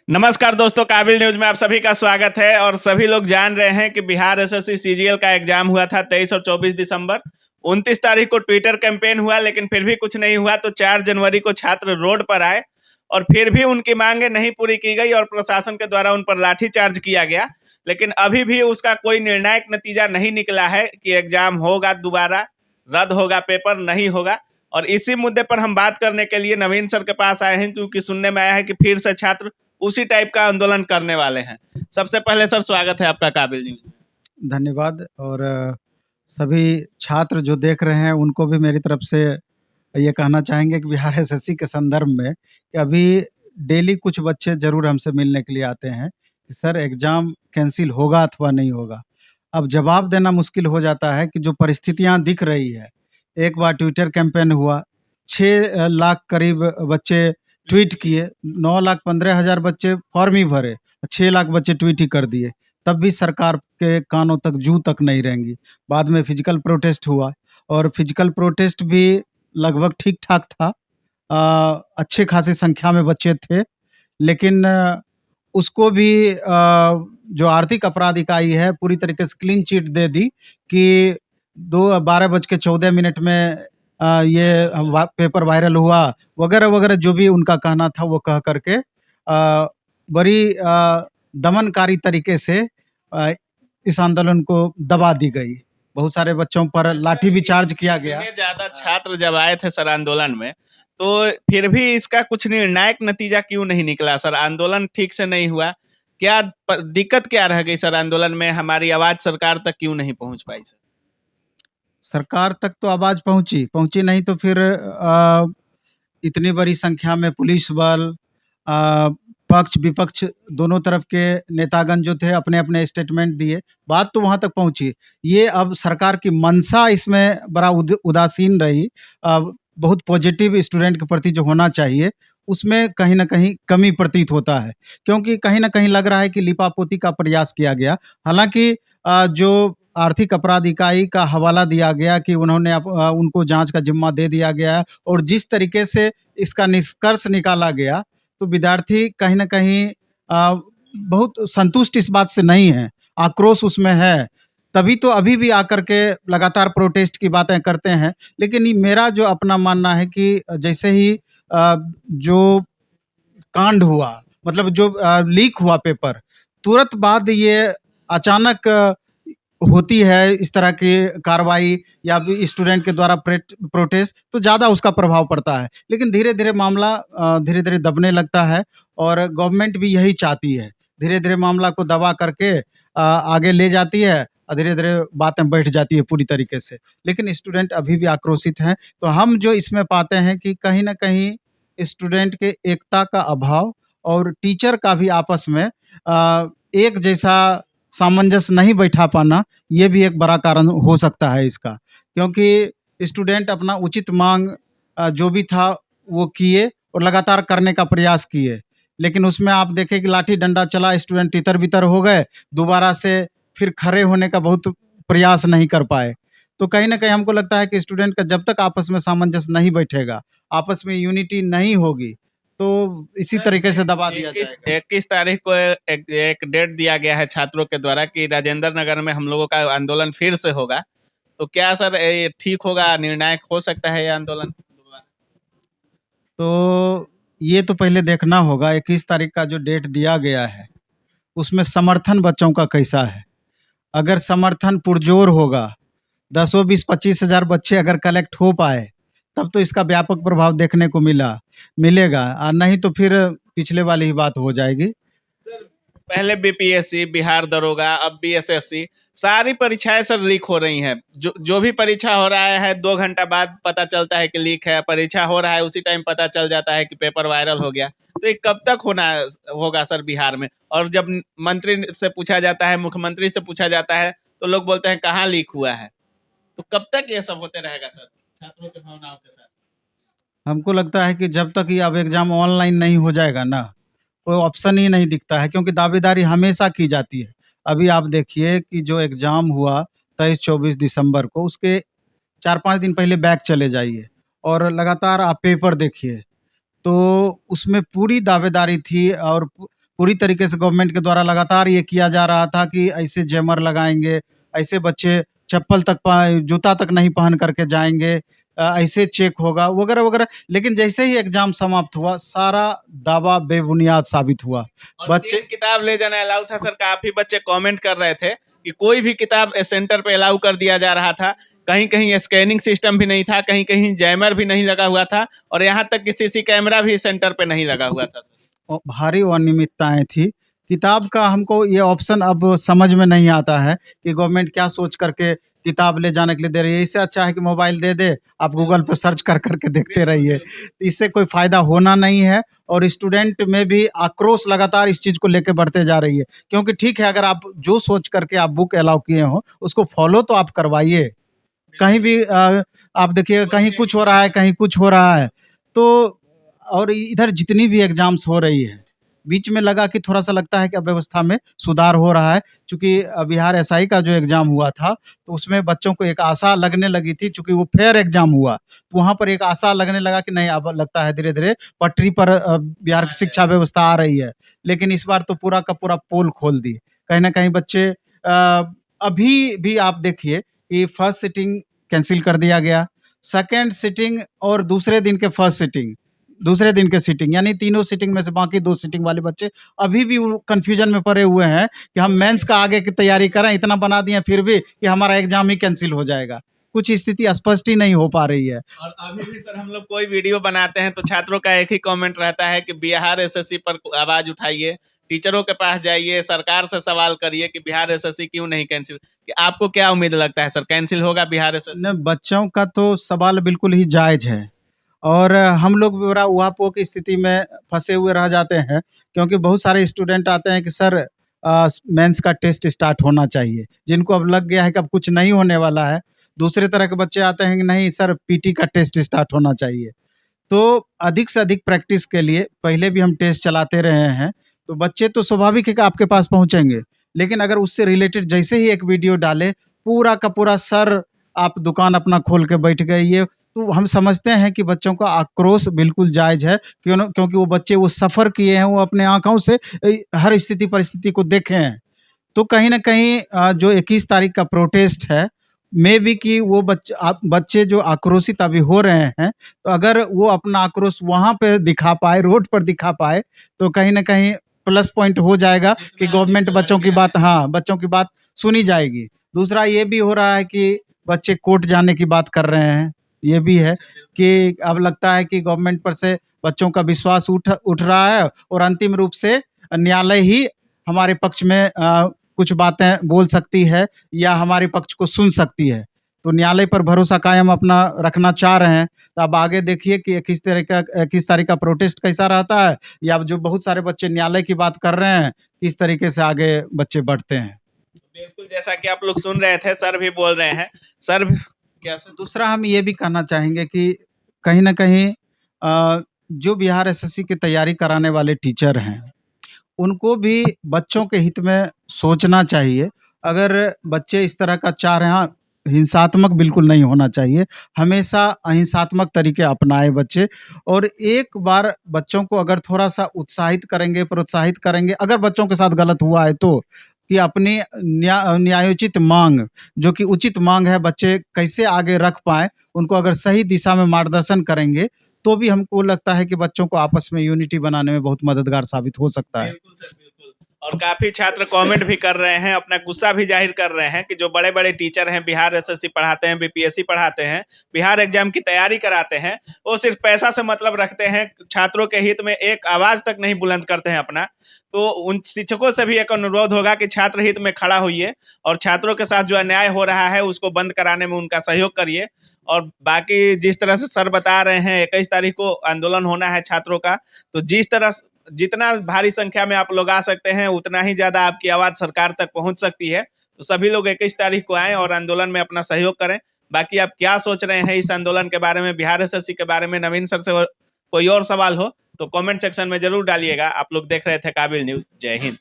नमस्कार दोस्तों, काबिल न्यूज़ में आप सभी का स्वागत है। और सभी लोग जान रहे हैं कि बिहार एसएससी सीजीएल का एग्जाम हुआ था 23 और 24 दिसंबर। 29 तारीख को ट्विटर कैंपेन हुआ, लेकिन फिर भी कुछ नहीं हुआ। तो 4 जनवरी को छात्र रोड पर आए और फिर भी उनकी मांगें नहीं पूरी की गई और प्रशासन के द्वारा उन पर लाठीचार्ज किया गया। लेकिन अभी भी उसका कोई निर्णायक नतीजा नहीं निकला है कि एग्जाम होगा, दोबारा रद्द होगा, पेपर नहीं होगा। और इसी मुद्दे पर हम बात करने के लिए नवीन सर के पास आए हैं, क्योंकि सुनने में आया है कि फिर से छात्र उसी टाइप का आंदोलन करने वाले हैं। सबसे पहले सर, स्वागत है आपका काबिल न्यूज़ में। धन्यवाद। और सभी छात्र जो देख रहे हैं उनको भी मेरी तरफ से ये कहना चाहेंगे कि बिहार एसएससी के संदर्भ में कि अभी डेली कुछ बच्चे ज़रूर हमसे मिलने के लिए आते हैं कि सर एग्ज़ाम कैंसिल होगा अथवा नहीं होगा। अब जवाब देना मुश्किल हो जाता है कि जो परिस्थितियाँ दिख रही है। एक बार ट्विटर कैंपेन हुआ, 6 लाख करीब बच्चे ट्वीट किए, 9,15,000 बच्चे फॉर्म ही भरे, 6 लाख बच्चे ट्वीट ही कर दिए। तब भी सरकार के कानों तक जू तक नहीं रहेंगी। बाद में फिजिकल प्रोटेस्ट हुआ और फिजिकल प्रोटेस्ट भी लगभग ठीक-ठाक था। अच्छे खासी संख्या में बच्चे थे, लेकिन उसको भी जो आर्थिक अपराध इकाई है पूरी तरीके से क्लीन चिट दे दी कि 12:14 में ये पेपर वायरल हुआ वगैरह-वगैरह, जो भी उनका कहना था वो कह कर के बड़ी दमनकारी तरीके से अ, इस आंदोलन को दबा दी गई। बहुत सारे बच्चों पर लाठी भी चार्ज किया गया। इतने ज्यादा छात्र जब आए थे सर आंदोलन में, तो फिर भी इसका कुछ निर्णायक नतीजा क्यों नहीं निकला सर? आंदोलन ठीक से नहीं हुआ। क्या दिक्कत क्या रह गई सर आंदोलन में? हमारी आवाज सरकार तक क्यों नहीं पहुंच पाई सर? सरकार तक तो आवाज़ पहुँची नहीं तो फिर इतनी बड़ी संख्या में पुलिस बल, अ, पक्ष-विपक्ष दोनों तरफ के नेतागण जो थे अपने-अपने स्टेटमेंट दिए। बात तो वहाँ तक पहुँची। ये अब सरकार की मंशा इसमें बड़ा उदासीन रही। बहुत पॉजिटिव स्टूडेंट के प्रति जो होना चाहिए, उसमें कहीं न कहीं कमी प्रतीत होता है। क्योंकि कहीं न कहीं लग रहा है कि लीपापोती का प्रयास किया गया। हालाँकि जो आर्थिक अपराध इकाई का हवाला दिया गया कि उनको जाँच का ज़िम्मा दे दिया गया है और जिस तरीके से इसका निष्कर्ष निकाला गया, तो विद्यार्थी कहीं न कहीं बहुत संतुष्ट इस बात से नहीं है, आक्रोश उसमें है। तभी तो अभी भी आकर के लगातार प्रोटेस्ट की बातें करते हैं। लेकिन ये मेरा जो अपना मानना है कि जैसे ही जो कांड हुआ, मतलब जो लीक हुआ पेपर, तुरंत बाद ये अचानक होती है इस तरह की कार्रवाई या फिर स्टूडेंट के द्वारा प्रोटेस्ट, तो ज़्यादा उसका प्रभाव पड़ता है। लेकिन धीरे-धीरे मामला धीरे-धीरे दबने लगता है और गवर्नमेंट भी यही चाहती है। धीरे-धीरे मामला को दबा करके आगे ले जाती है और धीरे-धीरे बातें बैठ जाती है पूरी तरीके से। लेकिन स्टूडेंट अभी भी आक्रोशित हैं। तो हम जो इसमें पाते हैं कि कहीं न कहीं स्टूडेंट के एकता का अभाव और टीचर का भी आपस में एक जैसा सामंजस्य नहीं बैठा पाना, ये भी एक बड़ा कारण हो सकता है इसका। क्योंकि स्टूडेंट अपना उचित माँग जो भी था वो किए और लगातार करने का प्रयास किए। लेकिन उसमें आप देखें कि लाठी डंडा चला, स्टूडेंट तितर-बितर हो गए, दोबारा से फिर खड़े होने का बहुत प्रयास नहीं कर पाए। तो कहीं न कहीं हमको लगता है कि स्टूडेंट का जब तक आपस में सामंजस्य नहीं बैठेगा, आपस में यूनिटी नहीं होगी, तो इसी तरीके से दबा दिया जाएगा। 21 तारीख को एक डेट दिया गया है छात्रों के द्वारा कि राजेंद्र नगर में हम लोगों का आंदोलन फिर से होगा। तो क्या सर ये ठीक होगा, निर्णायक हो सकता है ये आंदोलन? तो ये तो पहले देखना होगा 21 तारीख का जो डेट दिया गया है, उसमें समर्थन बच्चों का कैसा है? अगर समर्थन पुरज़ोर होगा, दसों 20 25 हज़ार बच्चे अगर कलेक्ट हो पाए, तब तो इसका व्यापक प्रभाव देखने को मिलेगा, नहीं तो फिर पिछले वाली ही बात हो जाएगी। सर, पहले बीपीएससी, बिहार दरोगा, अब बीएसएससी, सारी परीक्षाएं सर लीक हो रही हैं। जो जो भी परीक्षा हो रहा है 2 घंटा बाद पता चलता है कि लीक है। परीक्षा हो रहा है उसी टाइम पता चल जाता है कि पेपर वायरल हो गया। तो ये कब तक होगा सर बिहार में? और जब मंत्री से पूछा जाता है, मुख्यमंत्री से पूछा जाता है, तो लोग बोलते हैं कहाँ लीक हुआ है। तो कब तक ये सब होते रहेगा सर छात्रों के भावनाओं के साथ? हमको लगता है कि जब तक ये अब एग्ज़ाम ऑनलाइन नहीं हो जाएगा ना, कोई ऑप्शन ही नहीं दिखता है, क्योंकि दावेदारी हमेशा की जाती है। अभी आप देखिए कि जो एग्ज़ाम हुआ 23-24 दिसंबर को, उसके 4-5 दिन पहले बैक चले जाइए और लगातार आप पेपर देखिए, तो उसमें पूरी दावेदारी थी और पूरी तरीके से गवर्नमेंट के द्वारा लगातार ये किया जा रहा था कि ऐसे जैमर लगाएँगे, ऐसे बच्चे चप्पल तक जूता तक नहीं पहन करके जाएँगे, ऐसे चेक होगा वगैरह-वगैरह। लेकिन जैसे ही एग्ज़ाम समाप्त हुआ, सारा दावा बेबुनियाद साबित हुआ। और बच्चे 3 किताब ले जाना अलाउ था सर, काफ़ी बच्चे कमेंट कर रहे थे कि कोई भी किताब सेंटर पे अलाउ कर दिया जा रहा था। कहीं-कहीं स्कैनिंग सिस्टम भी नहीं था, कहीं-कहीं जैमर भी नहीं लगा हुआ था और यहाँ तक कि सीसी कैमरा भी सेंटर पे नहीं लगा हुआ था सर। भारी अनियमितताएँ थी। किताब का हमको ये ऑप्शन अब समझ में नहीं आता है कि गवर्नमेंट क्या सोच करके किताब ले जाने के लिए दे रही है। इससे अच्छा है कि मोबाइल दे दे, आप गूगल पे सर्च कर के देखते बिल्कुल, रहिए। बिल्कुल। इससे कोई फ़ायदा होना नहीं है और स्टूडेंट में भी आक्रोश लगातार इस चीज़ को लेके बढ़ते जा रही है। क्योंकि ठीक है, अगर आप जो सोच करके आप बुक अलाउ किए हो, उसको फ़ॉलो तो आप करवाइए। कहीं भी आप देखिए, कहीं कुछ हो रहा है, कहीं कुछ हो रहा है। तो और इधर जितनी भी एग्ज़ाम्स हो रही है, बीच में लगा कि थोड़ा-सा लगता है कि अब व्यवस्था में सुधार हो रहा है। चूँकि बिहार एसआई का जो एग्ज़ाम हुआ था, तो उसमें बच्चों को एक आशा लगने लगी थी, चूँकि वो फेयर एग्ज़ाम हुआ, तो वहाँ पर एक आशा लगने लगा कि नहीं, अब लगता है धीरे-धीरे पटरी पर बिहार की शिक्षा व्यवस्था आ रही है। लेकिन इस बार तो पूरा का पूरा पोल खोल दी। कहीं न कहीं बच्चे अभी भी आप देखिए कि फर्स्ट सिटिंग कैंसल कर दिया गया, सेकंड सिटिंग और दूसरे दिन के फर्स्ट सिटिंग, दूसरे दिन के सिटिंग, यानी तीनों सिटिंग में से बाकी 2 सिटिंग वाले बच्चे अभी भी वो कन्फ्यूजन में पड़े हुए हैं कि हम मेंस का आगे की तैयारी करें, इतना बना दिए फिर भी कि हमारा एग्ज़ाम ही कैंसल हो जाएगा। कुछ स्थिति स्पष्ट ही नहीं हो पा रही है। और अभी भी सर हम लोग कोई वीडियो बनाते हैं तो छात्रों का एक ही कमेंट रहता है कि बिहार एसएससी पर आवाज उठाइए, टीचरों के पास जाइए, सरकार से सवाल करिए कि बिहार एसएससी क्यों नहीं कैंसिल। कि आपको क्या उम्मीद लगता है सर, कैंसिल होगा बिहार एसएससी? न, बच्चों का तो सवाल बिल्कुल ही जायज़ है और हम लोग भी बड़ा ऊहा-पोह की स्थिति में फँसे हुए रह जाते हैं, क्योंकि बहुत सारे स्टूडेंट आते हैं कि सर मेंस का टेस्ट स्टार्ट होना चाहिए, जिनको अब लग गया है कि अब कुछ नहीं होने वाला है। दूसरे तरह के बच्चे आते हैं कि नहीं सर, पीटी का टेस्ट स्टार्ट होना चाहिए। तो अधिक से अधिक प्रैक्टिस के लिए पहले भी हम टेस्ट चलाते रहे हैं, तो बच्चे तो स्वाभाविक है कि आपके पास पहुँचेंगे। लेकिन अगर उससे रिलेटेड जैसे ही एक वीडियो डाले, पूरा का पूरा सर आप दुकान अपना खोल के बैठ गए, ये तो हम समझते हैं कि बच्चों का आक्रोश बिल्कुल जायज़ है, क्योंकि वो बच्चे वो सफ़र किए हैं, वो अपने आँखों से हर स्थिति परिस्थिति को देखे हैं। तो कहीं न कहीं जो 21 तारीख का प्रोटेस्ट है, मे बी कि वो बच्चे जो आक्रोशित अभी हो रहे हैं, तो अगर वो अपना आक्रोश वहाँ पे दिखा पाए, रोड पर दिखा पाए, तो कहीं न कहीं प्लस पॉइंट हो जाएगा कि गवर्नमेंट बच्चों की बात, हाँ, बच्चों की बात सुनी जाएगी। दूसरा ये भी हो रहा है कि बच्चे कोर्ट जाने की बात कर रहे हैं। ये भी है कि अब लगता है कि गवर्नमेंट पर से बच्चों का विश्वास उठ रहा है और अंतिम रूप से न्यायालय ही हमारे पक्ष में कुछ बातें बोल सकती है या हमारे पक्ष को सुन सकती है। तो न्यायालय पर भरोसा कायम अपना रखना चाह रहे हैं। तो अब आगे देखिए कि 21 तारीख का प्रोटेस्ट कैसा रहता है, या जो बहुत सारे बच्चे न्यायालय की बात कर रहे हैं, किस तरीके से आगे बच्चे बढ़ते हैं। बिल्कुल, जैसा कि आप लोग सुन रहे थे, सर भी बोल रहे हैं। सर भी क्या सर? दूसरा हम ये भी कहना चाहेंगे कि कहीं न कहीं जो बिहार एसएससी की तैयारी कराने वाले टीचर हैं, उनको भी बच्चों के हित में सोचना चाहिए। अगर बच्चे इस तरह का चाह रहे हैं, हिंसात्मक बिल्कुल नहीं होना चाहिए। हमेशा अहिंसात्मक तरीके अपनाएँ बच्चे, और एक बार बच्चों को अगर थोड़ा-सा उत्साहित करेंगे, प्रोत्साहित करेंगे, अगर बच्चों के साथ गलत हुआ है तो, कि अपनी न्यायोचित माँग, जो कि उचित माँग है, बच्चे कैसे आगे रख पाएँ, उनको अगर सही दिशा में मार्गदर्शन करेंगे, तो भी हमको लगता है कि बच्चों को आपस में यूनिटी बनाने में बहुत मददगार साबित हो सकता है। बिल्कुल सर, बिल्कुल। और काफ़ी छात्र कमेंट भी कर रहे हैं, अपना गुस्सा भी ज़ाहिर कर रहे हैं कि जो बड़े-बड़े टीचर हैं, बिहार एसएससी पढ़ाते हैं, बीपीएससी पढ़ाते हैं, बिहार एग्ज़ाम की तैयारी कराते हैं, वो सिर्फ़ पैसा से मतलब रखते हैं, छात्रों के हित में एक आवाज़ तक नहीं बुलंद करते हैं अपना। तो उन शिक्षकों से भी एक अनुरोध होगा कि छात्र हित में खड़ा होइए और छात्रों के साथ जो अन्याय हो रहा है, उसको बंद कराने में उनका सहयोग करिए। और बाकी जिस तरह से सर बता रहे हैं, 21 तारीख को आंदोलन होना है छात्रों का, तो जितना भारी संख्या में आप लोग आ सकते हैं, उतना ही ज़्यादा आपकी आवाज़ सरकार तक पहुँच सकती है। तो सभी लोग 21 तारीख को आएँ और आंदोलन में अपना सहयोग करें। बाकी आप क्या सोच रहे हैं इस आंदोलन के बारे में, बिहार एसएससी के बारे में, नवीन सर से कोई और सवाल हो, तो कमेंट सेक्शन में ज़रूर डालिएगा। आप लोग देख रहे थे काबिल न्यूज़। जय हिंद।